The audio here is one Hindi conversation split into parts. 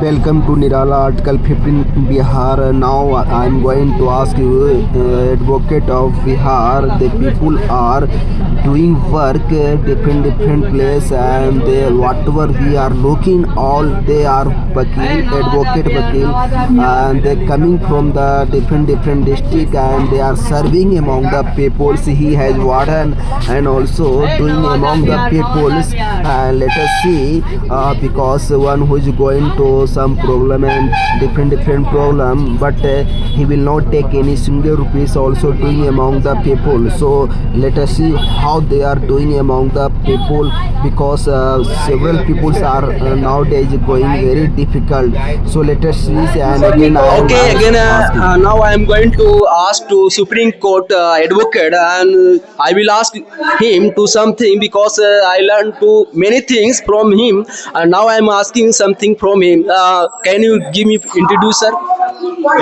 Welcome to Nirala Article 15 Bihar. Now I am going to ask you, advocate of Bihar. The people are doing work different place, and whatever we are looking, all they are advocate, and they coming from the different district, and they are serving among the peoples. He has warden and also doing among the peoples. And let us see, because one who is going to some problem and different problem, but he will not take any single rupees also doing among the people. So let us see how they are doing among the people, because several peoples are nowadays going very difficult. So let us see. And again Okay, again, asking. now I am going to ask to Supreme Court advocate, and I will ask him to something because I learned to many things from him, and now I am asking something from him. Can you give me introducer?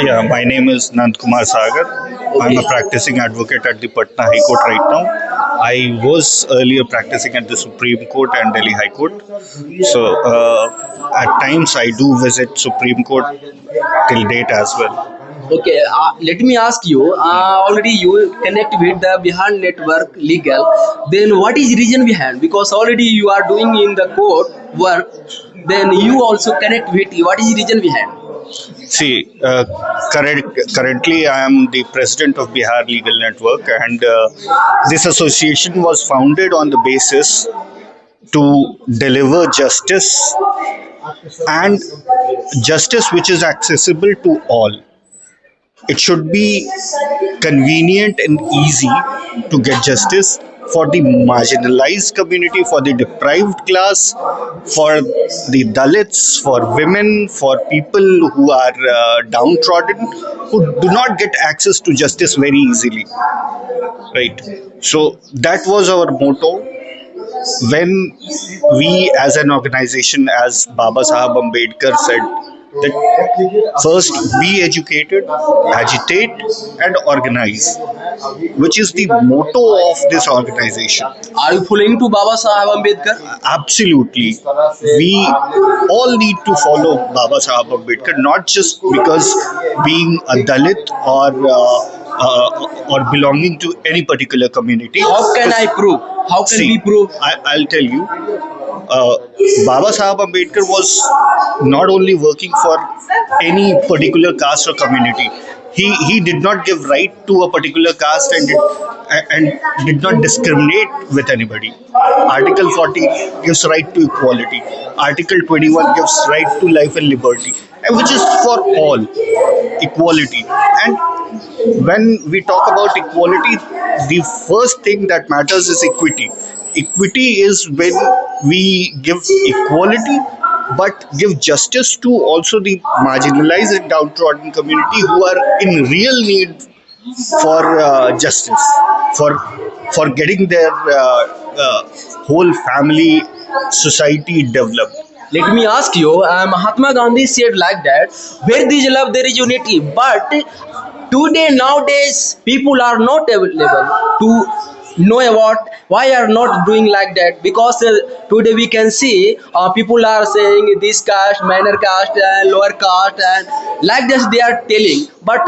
Yeah, my name is Nand Kumar Sagar. I'm a Okay. practicing advocate at the Patna High Court right now. I was earlier practicing at the Supreme Court and Delhi High Court. So at times I do visit Supreme Court till date as well. Okay, let me ask you. Already you connect with the Bihar Network Legal. Then what is reason behind? Because already you are doing in the court work. Then you also connect with. What is reason behind? See, currently I am the president of Bihar Legal Network, and this association was founded on the basis to deliver justice, and justice which is accessible to all. It should be convenient and easy to get justice for the marginalized community, for the deprived class, for the Dalits, for women, for people who are downtrodden, who do not get access to justice very easily. Right. So that was our motto when we, as an organization, as Baba Sahab Ambedkar said, that first be educated, agitate, and organize, which is the motto of this organization. Are you following to Baba Sahib Ambedkar? Absolutely. We all need to follow Baba Sahab Ambedkar, not just because being a Dalit or belonging to any particular community. How can I prove? How can we prove? I'll tell you. Baba Sahab Ambedkar was not only working for any particular caste or community. He did not give right to a particular caste and did not discriminate with anybody. Article 40 gives right to equality. Article 21 gives right to life and liberty, which is for all, equality. And when we talk about equality, the first thing that matters is equity. Equity is when we give equality but give justice to also the marginalized and downtrodden community who are in real need for justice, for getting their whole family society developed. Let me ask you. Mahatma Gandhi said like that, "Where there is love, there is unity." But today, nowadays, people are not available to know about why are not doing like that. Because today we can see people are saying this caste, minor caste, and lower caste, and like this they are telling. But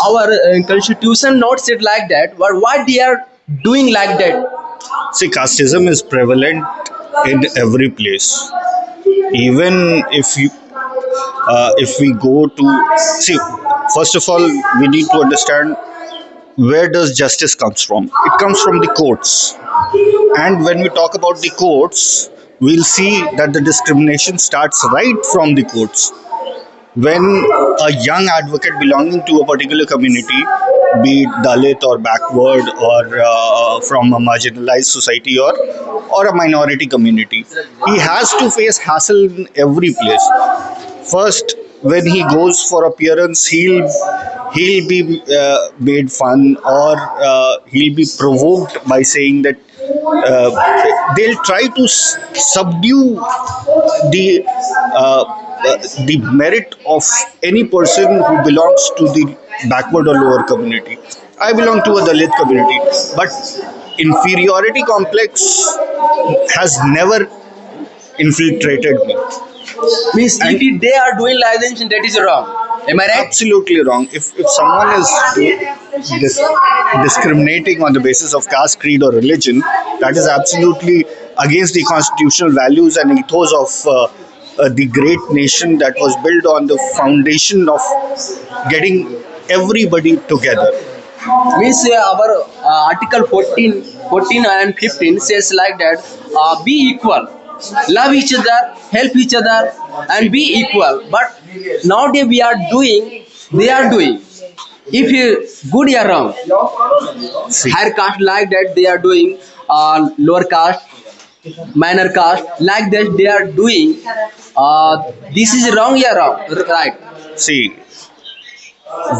our constitution not said like that. But why they are doing like that? See, casteism is prevalent in every place. Even if we go to see, first of all, we need to understand where does justice comes from. It comes from the courts, and when we talk about the courts, we'll see that the discrimination starts right from the courts. When a young advocate belonging to a particular community, be it Dalit or backward or from a marginalized society or a minority community, he has to face hassle in every place. First, when he goes for appearance, he'll be made fun, or he'll be provoked by saying that they'll try to subdue the the merit of any person who belongs to the backward or lower community. I belong to a Dalit community, but inferiority complex has never infiltrated me. Means And if they are doing like this, that is wrong. Am I right? absolutely wrong. If someone is dis- discriminating on the basis of caste, creed, or religion, that is absolutely against the constitutional values and ethos of the great nation that was built on the foundation of getting everybody together. Means our article 14 and 15 says like that, be equal, love each other, help each other, and be equal. But nowadays we are doing, they are doing, if you good or wrong, See, higher caste like that they are doing, lower caste, minor caste like that they are doing, this is wrong or wrong, right? see,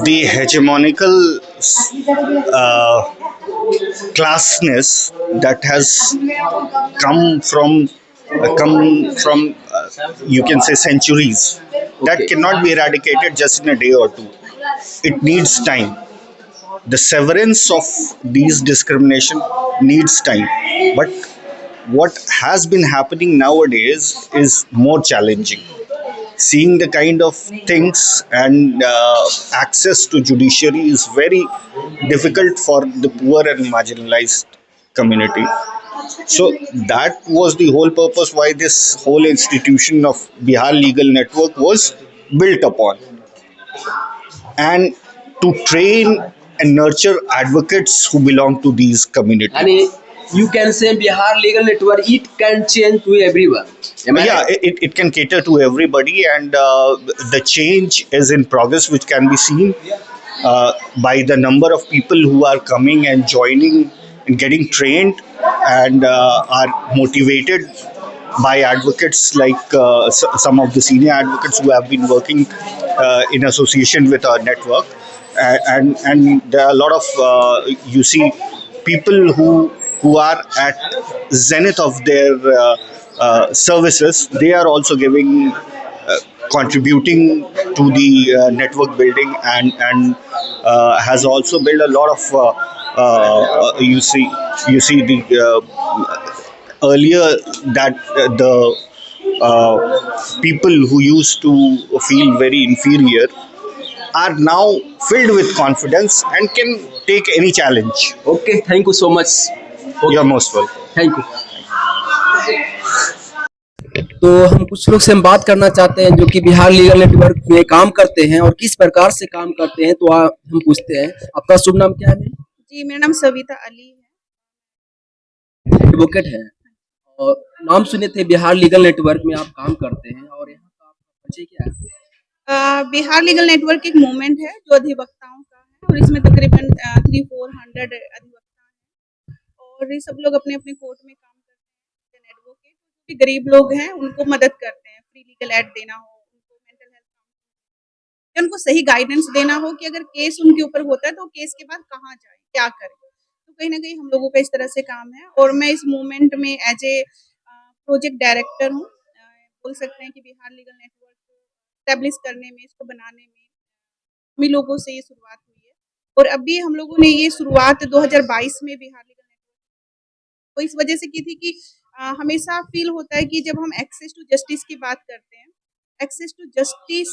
the hegemonical uh, classness that has come from you can say centuries, that Okay. cannot be eradicated just in a day or two. It needs time. The severance of these discrimination needs time, but what has been happening nowadays is more challenging. Seeing the kind of things and access to judiciary is very difficult for the poor and marginalized community. So that was the whole purpose why this whole institution of Bihar Legal Network was built upon, and to train and nurture advocates who belong to these And communities. you can say Bihar Legal Network, it can change to everyone. Am I Yeah, right? it can cater to everybody, and the change is in progress, which can be seen by the number of people who are coming and joining and getting trained and are motivated by advocates like some of the senior advocates who have been working in association with our network. And there are a lot of you see people who are at zenith of their services. They are also giving contributing to the network building, and has also built a lot of you see the earlier that the people who used to feel very inferior are now filled with confidence and can take any challenge. Okay, thank you so much. You're Okay, most welcome. Thank you. तो हम कुछ लोग से हम बात करना चाहते हैं जो कि बिहार लीगल नेटवर्क में काम करते हैं और किस प्रकार से काम करते हैं, तो हम पूछते हैं, आपका शुभ नाम क्या है? जी, मेरा नाम सविता अली है। एडवोकेट है और नाम सुने थे बिहार लीगल नेटवर्क में आप काम करते हैं, और यहाँ का आपका परिचय क्या है? बिहार लीगल नेटवर्क एक मूवमेंट है जो अधिवक्ताओं का है और इसमें तकरीबन 300-400 अधिवक्ता हैं और ये सब लोग अपने-अपने कोर्ट में काम करते हैं। एडवोकेट जो गरीब लोग हैं उनको मदद करते हैं, फ्री लीगल एड देना हो, उनको मेंटल हेल्थ या उनको सही गाइडेंस देना हो कि अगर केस उनके ऊपर होता है तो केस के बाद कहाँ जाएँ, क्या करें? तो कहीं न कहीं हम लोगों का इस तरह से काम है और मैं इस मूवमेंट में एज़ ए प्रोजेक्ट डायरेक्टर हूँ। बोल सकते हैं कि बिहार लीगल नेटवर्क एस्टैब्लिश करने में, इसको बनाने में हम ही लोगों से ये शुरुआत हुई है और अभी हम लोगों ने ये शुरुआत 2022 में बिहार लीगल नेटवर्क को इस वजह से की थी कि हमेशा फ़ील होता है कि जब हम एक्सेस टू जस्टिस की बात करते हैं, एक्सेस टू जस्टिस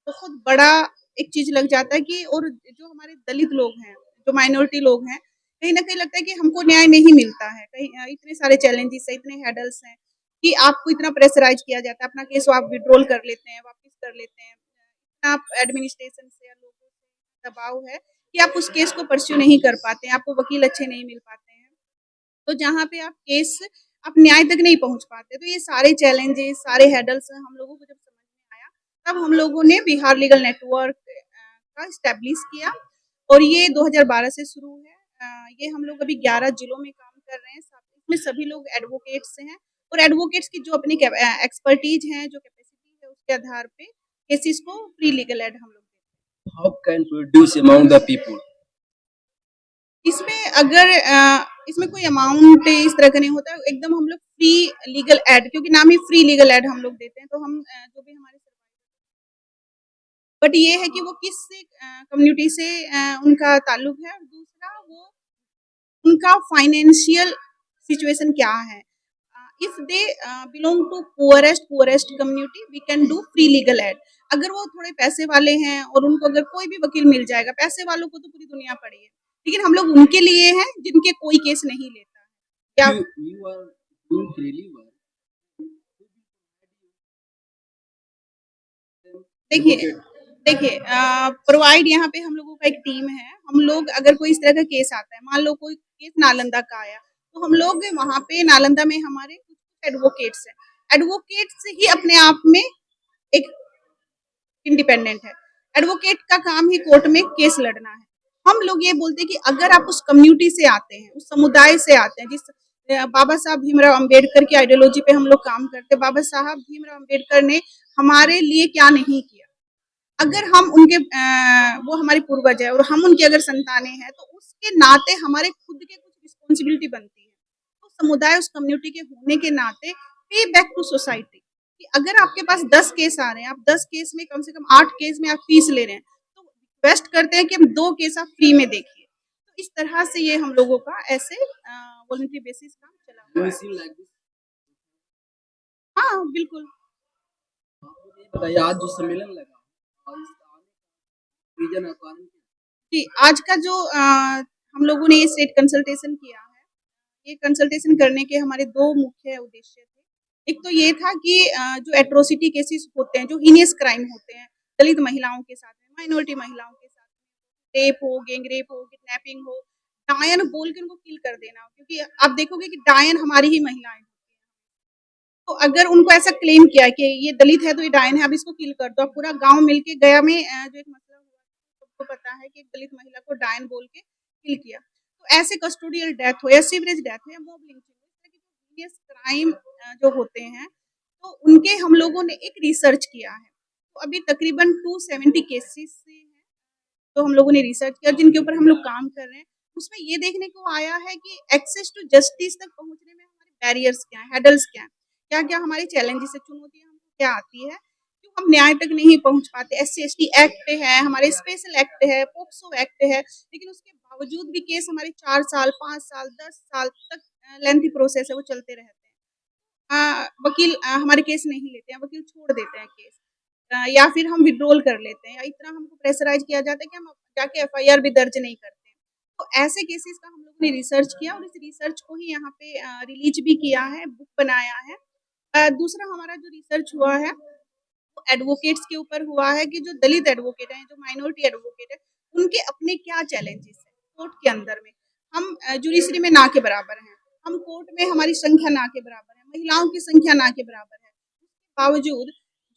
बहुत बड़ा एक चीज़ लग जाता है कि और जो हमारे दलित लोग हैं, जो माइनॉरिटी लोग हैं, कहीं न कहीं लगता है कि हमको न्याय नहीं मिलता है। कहीं इतने सारे चैलेंजेस हैं, इतने हैडल्स हैं कि आपको इतना प्रेशराइज़ किया जाता है, अपना केस आप विथड्रॉल कर लेते हैं, वापस कर लेते हैं। इतना आप एडमिनिस्ट्रेशन से या लोगों से दबाव है कि आप उस केस को परस्यू नहीं कर पाते हैं, आपको वकील अच्छे नहीं मिल पाते हैं। तो जहाँ पे आप केस आप न्याय तक नहीं पहुँच पाते। तो ये सारे चैलेंजेस, सारे हैडल्स हम लोगों को जब समझ में आया, तब हम लोगों ने बिहार लीगल नेटवर्क का एस्टैब्लिश किया और ये 2012 से शुरू है। ये हम लोग अभी 11 जिलों में काम कर रहे हैं। इसमें सभी लोग एडवोकेट्स हैं और एडवोकेट्स की जो अपनी एक्सपर्टीज है, जो कैपेसिटी है, उसके आधार पे केसेस को फ्री लीगल एड हम लोग देते हैं। How can produce among the people? इसमें अगर इसमें कोई अमाउंट इस तरह का नहीं होता, एकदम हम लोग फ्री लीगल एड, क्योंकि नाम ही फ्री लीगल एड हम लोग देते हैं, तो हम जो भी हमारे बट ये है कि वो किस कम्युनिटी से उनका ताल्लुक है और दूसरा वो उनका फाइनेंशियल सिचुएशन क्या है। if they belong to poorest community, we can do free legal aid. अगर वो थोड़े पैसे वाले हैं और उनको अगर कोई भी वकील मिल जाएगा, पैसे वालों को तो पूरी दुनिया पड़ी है, लेकिन हम लोग उनके लिए हैं जिनके कोई केस नहीं लेता है। क्या You are doing really well. देखिए देखिए प्रोवाइड यहाँ पे हम लोगों का एक टीम है। हम लोग अगर कोई इस तरह का केस आता है, मान लो कोई केस नालंदा का आया, तो हम लोग वहाँ पे नालंदा में हमारे कुछ एडवोकेट्स हैं। एडवोकेट्स ही अपने आप में एक इंडिपेंडेंट है। एडवोकेट का काम ही कोर्ट में केस लड़ना है। हम लोग ये बोलते हैं कि अगर आप उस कम्युनिटी से आते हैं, उस समुदाय से आते हैं, जिस बाबा साहब भीमराव अंबेडकर की आइडियोलॉजी पे हम लोग काम करते हैं, बाबा साहब भीमराव अंबेडकर ने हमारे लिए क्या नहीं किया, अगर हम उनके वो हमारे पूर्वज है और हम उनके अगर संतानें हैं, तो उसके नाते हमारे खुद के कुछ रिस्पॉन्सिबिलिटी बनती है। तो समुदाय उस कम्युनिटी के होने के नाते पे बैक टू सोसाइटी, कि अगर आपके पास 10 केस आ रहे हैं, आप 10 केस में कम से कम 8 केस में आप फीस ले रहे हैं, तो रिक्वेस्ट करते हैं कि हम 2 केस आप फ्री में देखिए। तो इस तरह से ये हम लोगों का ऐसे वॉलंटरी बेसिस काम चला हुआ You है। seem like this. हाँ, बिल्कुल। आप मुझे ये बताइए, आज जो सम्मेलन लगा और इसका रीजन और कारण क्या है? जी, आज का जो हम लोगों ने ये स्टेट कंसल्टेशन किया है, ये कंसल्टेशन करने के हमारे 2 मुख्य उद्देश्य थे। एक तो ये था कि जो एट्रोसिटी केसेस होते हैं, जो हीनियस क्राइम होते हैं, दलित महिलाओं के साथ में, माइनॉरिटी महिलाओं के साथ में, रेप हो, गैंग रेप हो, किडनैपिंग हो, डायन बोल के उनको किल कर देना, क्योंकि आप देखोगे कि डायन हमारी ही महिलाएं होती हैं। तो अगर उनको ऐसा क्लेम किया कि ये दलित है तो ये डायन है, अब इसको किल कर दो, अब पूरा गांव मिलके गया में जो एक मसला हुआ सबको पता है कि एक दलित महिला को डायन बोल के किल किया। तो ऐसे कस्टोडियल डेथ हो या सीवरेज डेथ हो या मॉब लिंचिंग हो, इस तरह के जो क्राइम जो होते हैं, तो उनके हम लोगों ने एक रिसर्च किया है। तो अभी तकरीबन 270 केसेस हैं तो हम लोगों ने रिसर्च किया, जिनके ऊपर हम लोग काम कर रहे हैं। उसमें ये देखने को आया है कि एक्सेस टू जस्टिस तक पहुंचने में हमारे बैरियर्स क्या हैं, हेडल्स क्या हैं, क्या-क्या हमारी चैलेंजेस है, चुनौतियाँ हमको क्या आती है, क्यों हम न्याय तक नहीं पहुंच पाते। एससी-एसटी एक्ट है, हमारे स्पेशल एक्ट है, पॉक्सो एक्ट है, लेकिन उसके बावजूद भी केस हमारे 4 साल, 5 साल, 10 साल तक लेंथी प्रोसेस है, वो चलते रहते हैं। वकील हमारे केस नहीं लेते हैं, वकील छोड़ देते हैं केस। या फिर हम विड्रॉल कर लेते हैं, या इतना हमको प्रेशराइज किया जाता है कि हम जाके एफआईआर भी दर्ज नहीं करते हैं। तो ऐसे केसेस का हम लोगों ने रिसर्च किया और इस रिसर्च को ही यहाँ पे रिलीज भी किया है, बुक बनाया है। दूसरा हमारा जो रिसर्च हुआ है वो एडवोकेट्स के ऊपर हुआ है कि जो दलित एडवोकेट हैं, जो माइनॉरिटी एडवोकेट है, उनके अपने क्या चैलेंजेस हैं कोर्ट के अंदर में। हम जुडिशरी में ना के बराबर हैं, हम कोर्ट में हमारी संख्या ना के बराबर है, महिलाओं की संख्या ना के बराबर है। उसके बावजूद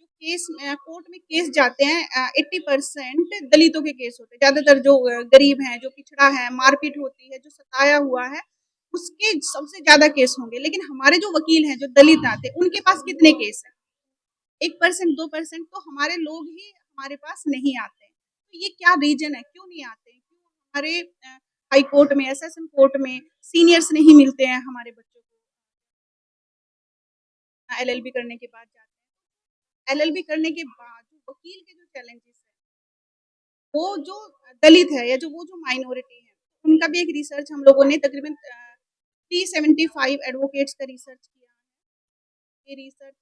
जो केस कोर्ट में केस जाते हैं 80% दलितों के केस होते हैं। ज़्यादातर जो गरीब हैं, जो पिछड़ा है, मारपीट होती है, जो सताया हुआ है, उसके सबसे ज़्यादा केस होंगे। लेकिन हमारे जो वकील हैं, जो दलित आते हैं, उनके पास कितने केस हैं? 1% 2% तो हमारे लोग ही हमारे पास नहीं आते हैं। तो ये क्या रीज़न है, क्यों नहीं आते हैं? क्यों हमारे हाई कोर्ट में, एसएसएम कोर्ट में सीनियर्स नहीं मिलते हैं हमारे बच्चों को? एलएलबी करने के बाद जाते हैं। एलएलबी करने के बाद जो वकील के जो चैलेंजेस हैं, वो जो दलित है या जो वो जो माइनॉरिटी है, उनका भी एक रिसर्च हम लोगों ने तकरीबन 375 एडवोकेट्स का रिसर्च किया है। ये रिसर्च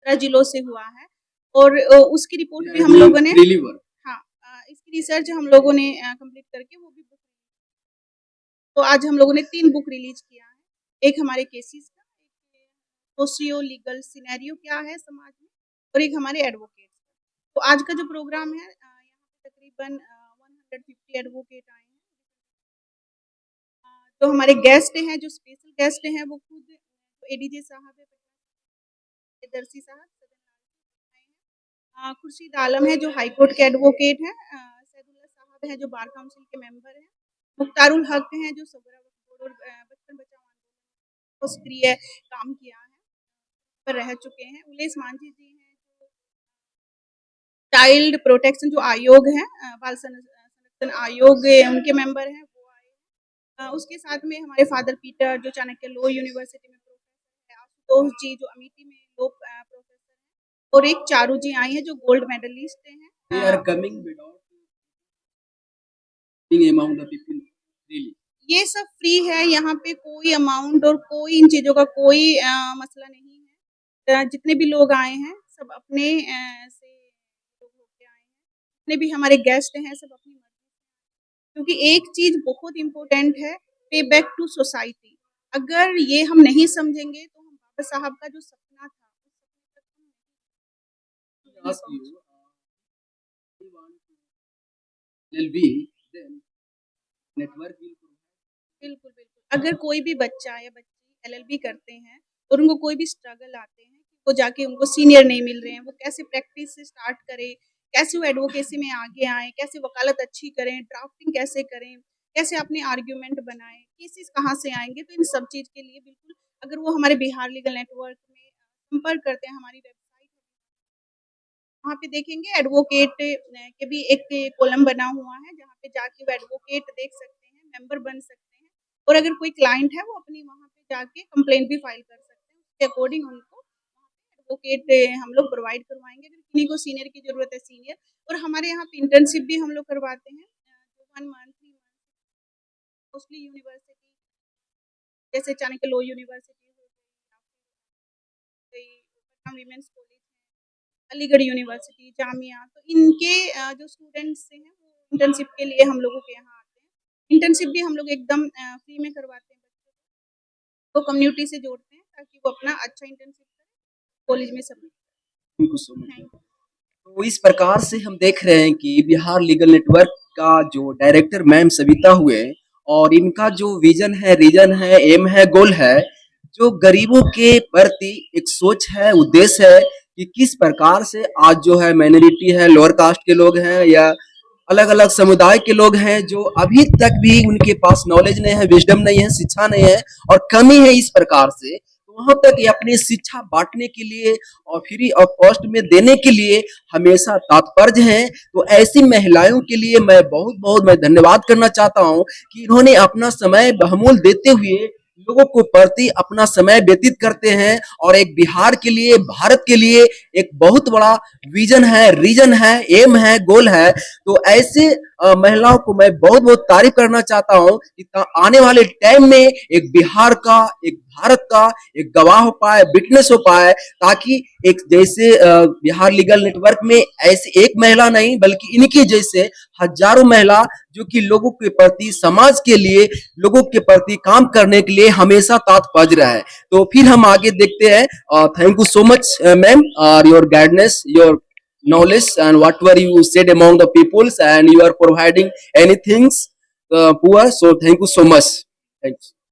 17 जिलों से हुआ है और उसकी रिपोर्ट भी हम लोगों ने हाँ इसकी रिसर्च हम लोगों ने कंप्लीट करके वो भी बुक, तो आज हम लोगों ने 3 बुक रिलीज किया है। एक हमारे केसेस का, एक सोशियो लीगल सिनेरियो क्या है समाज में, और एक हमारे एडवोकेट। तो आज का जो प्रोग्राम है यहाँ पे तकरीबन 150 एडवोकेट आए हैं। तो हमारे गेस्ट हैं, जो स्पेशल गेस्ट हैं, वो खुद एडीजे साहब है, दर्शी साहब, खुर्शीद आलम है जो हाई कोर्ट के एडवोकेट हैं, सैदुल्ला साहब हैं जो बार काउंसिल के मेंबर हैं, मुख्तारुल हक हैं जो सबरा बोर्ड और बचपन बचाओ आंदोलन को सक्रिय काम किया है, पर रह चुके हैं। उलेस मांझी जी हैं जो चाइल्ड प्रोटेक्शन जो आयोग है, बाल संरक्षण आयोग उनके मेंबर हैं, वो आए। उसके साथ में हमारे फादर पीटर जो चाणक्य लॉ यूनिवर्सिटी में प्रोफेसर है, आशुतोष जी जो अमेठी में लॉ प्रोफेसर है, और एक चारू जी आई हैं जो गोल्ड मेडलिस्ट हैं। They are coming without being among the people really. ये सब फ्री है, यहाँ पे कोई अमाउंट और कोई इन चीज़ों का कोई मसला नहीं है। जितने भी लोग आए हैं सब अपने से लोग होके आए हैं, जितने भी हमारे गेस्ट हैं सब अपनी मर्जी से, क्योंकि एक चीज़ बहुत इम्पोर्टेंट है, पे बैक टू सोसाइटी। अगर ये हम नहीं समझेंगे तो हम बाबा साहब का जो सपना था उस सपने तक हम नहीं ask पहुँच you, we want to LLB, then network will provide. बिल्कुल, बिल्कुल। अगर कोई भी बच्चा या बच्ची एलएलबी करते हैं और उनको कोई भी स्ट्रगल आते हैं, वो जाके उनको सीनियर नहीं मिल रहे हैं, वो कैसे प्रैक्टिस से स्टार्ट करें, कैसे वो एडवोकेसी में आगे आएँ, कैसे वकालत अच्छी करें, ड्राफ्टिंग कैसे करें, कैसे अपने आर्गुमेंट बनाएँ, केसेस कहाँ से आएँगे, तो इन सब चीज़ के लिए बिल्कुल अगर वो हमारे बिहार लीगल नेटवर्क में संपर्क करते हैं, हमारी वेबसाइट वहाँ पे देखेंगे एडवोकेट के भी एक कॉलम बना हुआ है, जहाँ पे जाके वो एडवोकेट देख सकते हैं, मेंबर बन सकते हैं और अगर कोई क्लाइंट है वो अपनी वहाँ पे जाके कंप्लेंट भी फाइल कर सकते हैं। उसके अकॉर्डिंग उनको एडवोकेट हम लोग प्रोवाइड करवाएँगे। अगर किन्हीं को सीनियर की ज़रूरत है सीनियर और हमारे यहाँ पे इंटर्नशिप भी हम लोग करवाते हैं 1 मंथ 3 मंथ मोस्टली यूनिवर्सिटी जैसे चाणक्य लॉ यूनिवर्सिटी हो गई, पटना वीमेंस कॉलेज है, अलीगढ़ यूनिवर्सिटी, जामिया, तो इनके जो स्टूडेंट्स हैं वो इंटर्नशिप के लिए हम लोगों के यहाँ आते हैं। इंटर्नशिप भी हम लोग एकदम फ्री में करवाते हैं बच्चों को, वो कम्युनिटी से जोड़ते हैं ताकि वो अपना अच्छा इंटर्नशिप करें, कॉलेज में submit Thank you so much. करें। तो इस प्रकार से हम देख रहे हैं कि बिहार लीगल नेटवर्क का जो डायरेक्टर मैम सविता हुए और इनका जो विजन है, रीजन है, एम है, गोल है, जो गरीबों के प्रति एक सोच है, उद्देश्य है कि किस प्रकार से आज जो है माइनॉरिटी है, लोअर कास्ट के लोग हैं या अलग अलग समुदाय के लोग हैं जो अभी तक भी उनके पास नॉलेज नहीं है, विजडम नहीं है, शिक्षा नहीं है और कमी है इस प्रकार से, तो वहां तक ये अपनी शिक्षा बांटने के लिए और फ्री ऑफ कॉस्ट में देने के लिए हमेशा तत्पर हैं। तो ऐसी महिलाओं के लिए मैं बहुत बहुत मैं धन्यवाद करना चाहता हूं कि इन्होंने अपना समय बहुमूल्य देते हुए लोगों को प्रति अपना समय व्यतीत करते हैं और एक बिहार के लिए, भारत के लिए एक बहुत बड़ा विजन है, रीजन है, एम है, गोल है। तो ऐसे महिलाओं को मैं बहुत बहुत तारीफ करना चाहता हूं कि आने वाले टाइम में एक बिहार का, एक भारत का एक गवाह हो पाए, विटनेस हो पाए, ताकि एक जैसे बिहार लीगल नेटवर्क में ऐसे एक महिला नहीं बल्कि इनके जैसे हजारों महिला जो कि लोगों के प्रति, समाज के लिए, लोगों के प्रति काम करने के लिए हमेशा तत्पर है। तो फिर हम आगे देखते हैं। Thank you so much ma'am और your guidance, your knowledge and whatever you said among the peoples and you are providing anything poor, so thank you so much. Thanks.